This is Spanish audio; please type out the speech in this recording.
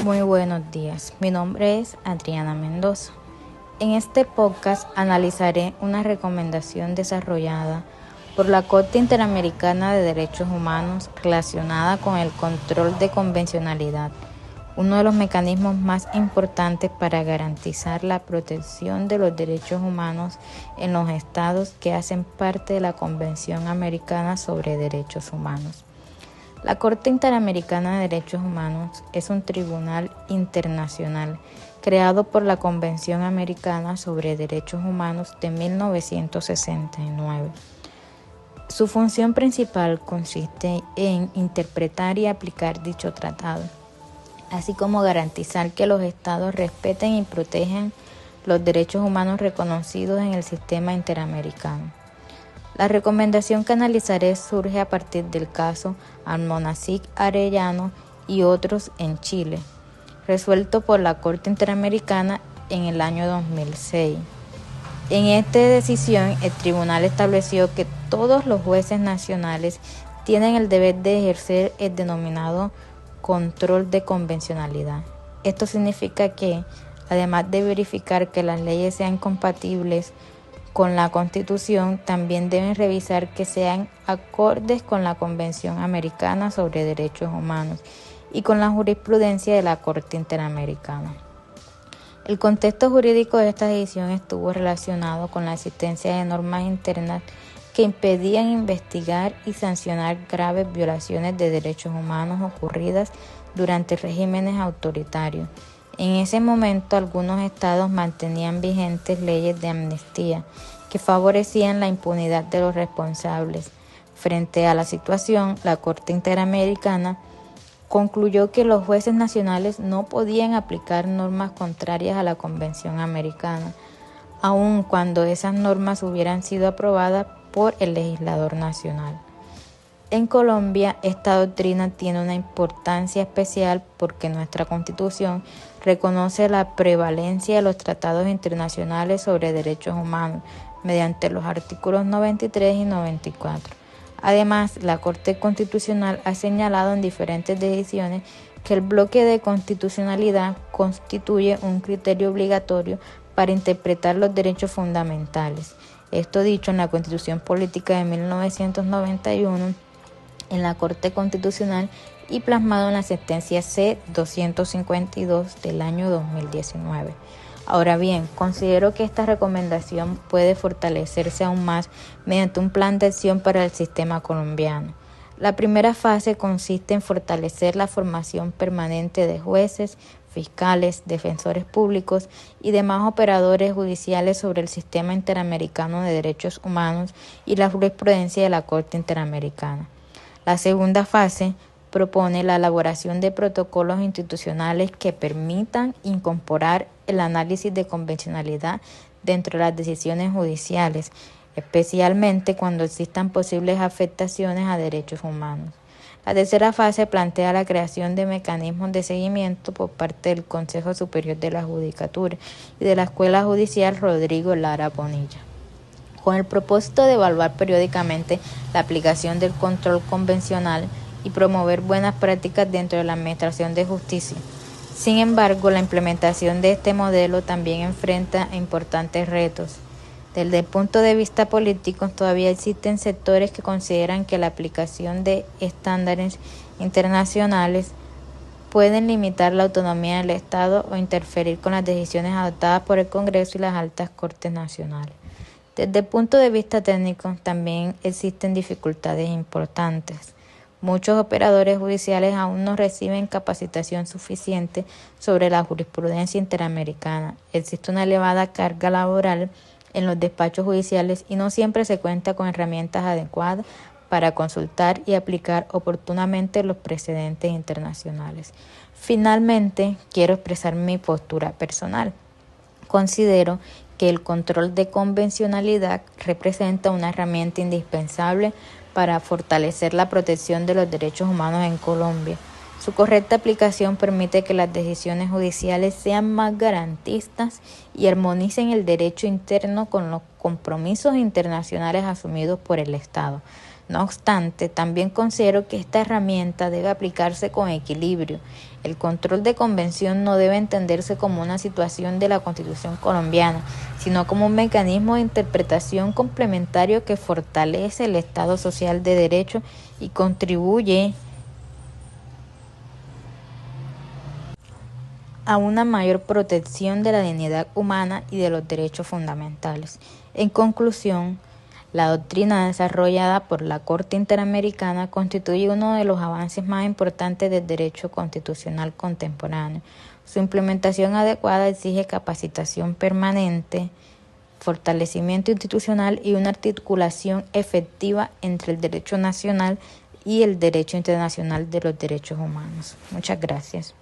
Muy buenos días, mi nombre es Adriana Mendoza. En este podcast analizaré una recomendación desarrollada por la Corte Interamericana de Derechos Humanos relacionada con el control de convencionalidad, uno de los mecanismos más importantes para garantizar la protección de los derechos humanos en los estados que hacen parte de la Convención Americana sobre Derechos Humanos. La Corte Interamericana de Derechos Humanos es un tribunal internacional creado por la Convención Americana sobre Derechos Humanos de 1969. Su función principal consiste en interpretar y aplicar dicho tratado, así como garantizar que los estados respeten y protejan los derechos humanos reconocidos en el sistema interamericano. La recomendación que analizaré surge a partir del caso Almonacid Arellano y otros en Chile, resuelto por la Corte Interamericana en el año 2006. En esta decisión, el tribunal estableció que todos los jueces nacionales tienen el deber de ejercer el denominado control de convencionalidad. Esto significa que, además de verificar que las leyes sean compatibles con la Constitución, también deben revisar que sean acordes con la Convención Americana sobre Derechos Humanos y con la jurisprudencia de la Corte Interamericana. El contexto jurídico de esta decisión estuvo relacionado con la existencia de normas internas que impedían investigar y sancionar graves violaciones de derechos humanos ocurridas durante regímenes autoritarios. En ese momento, algunos estados mantenían vigentes leyes de amnistía que favorecían la impunidad de los responsables. Frente a la situación, la Corte Interamericana concluyó que los jueces nacionales no podían aplicar normas contrarias a la Convención Americana, aun cuando esas normas hubieran sido aprobadas por el legislador nacional. En Colombia, esta doctrina tiene una importancia especial porque nuestra Constitución reconoce la prevalencia de los tratados internacionales sobre derechos humanos mediante los artículos 93 y 94. Además, la Corte Constitucional ha señalado en diferentes decisiones que el bloque de constitucionalidad constituye un criterio obligatorio para interpretar los derechos fundamentales. Esto dicho en la Constitución Política de 1991, en la Corte Constitucional y plasmado en la sentencia C-252 del año 2019. Ahora bien, considero que esta recomendación puede fortalecerse aún más mediante un plan de acción para el sistema colombiano. La primera fase consiste en fortalecer la formación permanente de jueces, fiscales, defensores públicos y demás operadores judiciales sobre el sistema interamericano de derechos humanos y la jurisprudencia de la Corte Interamericana. La segunda fase propone la elaboración de protocolos institucionales que permitan incorporar el análisis de convencionalidad dentro de las decisiones judiciales, especialmente cuando existan posibles afectaciones a derechos humanos. La tercera fase plantea la creación de mecanismos de seguimiento por parte del Consejo Superior de la Judicatura y de la Escuela Judicial Rodrigo Lara Bonilla, con el propósito de evaluar periódicamente la aplicación del control convencional y promover buenas prácticas dentro de la administración de justicia. Sin embargo, la implementación de este modelo también enfrenta importantes retos. Desde el punto de vista político, todavía existen sectores que consideran que la aplicación de estándares internacionales pueden limitar la autonomía del Estado o interferir con las decisiones adoptadas por el Congreso y las altas cortes nacionales. Desde el punto de vista técnico, también existen dificultades importantes. Muchos operadores judiciales aún no reciben capacitación suficiente sobre la jurisprudencia interamericana. Existe una elevada carga laboral en los despachos judiciales y no siempre se cuenta con herramientas adecuadas para consultar y aplicar oportunamente los precedentes internacionales. Finalmente, quiero expresar mi postura personal. Considero que el control de convencionalidad representa una herramienta indispensable para fortalecer la protección de los derechos humanos en Colombia. Su correcta aplicación permite que las decisiones judiciales sean más garantistas y armonicen el derecho interno con los compromisos internacionales asumidos por el Estado. No obstante, también considero que esta herramienta debe aplicarse con equilibrio. El control de convención no debe entenderse como una situación de la Constitución colombiana, sino como un mecanismo de interpretación complementario que fortalece el Estado social de derecho y contribuye a una mayor protección de la dignidad humana y de los derechos fundamentales. En conclusión, la doctrina desarrollada por la Corte Interamericana constituye uno de los avances más importantes del derecho constitucional contemporáneo. Su implementación adecuada exige capacitación permanente, fortalecimiento institucional y una articulación efectiva entre el derecho nacional y el derecho internacional de los derechos humanos. Muchas gracias.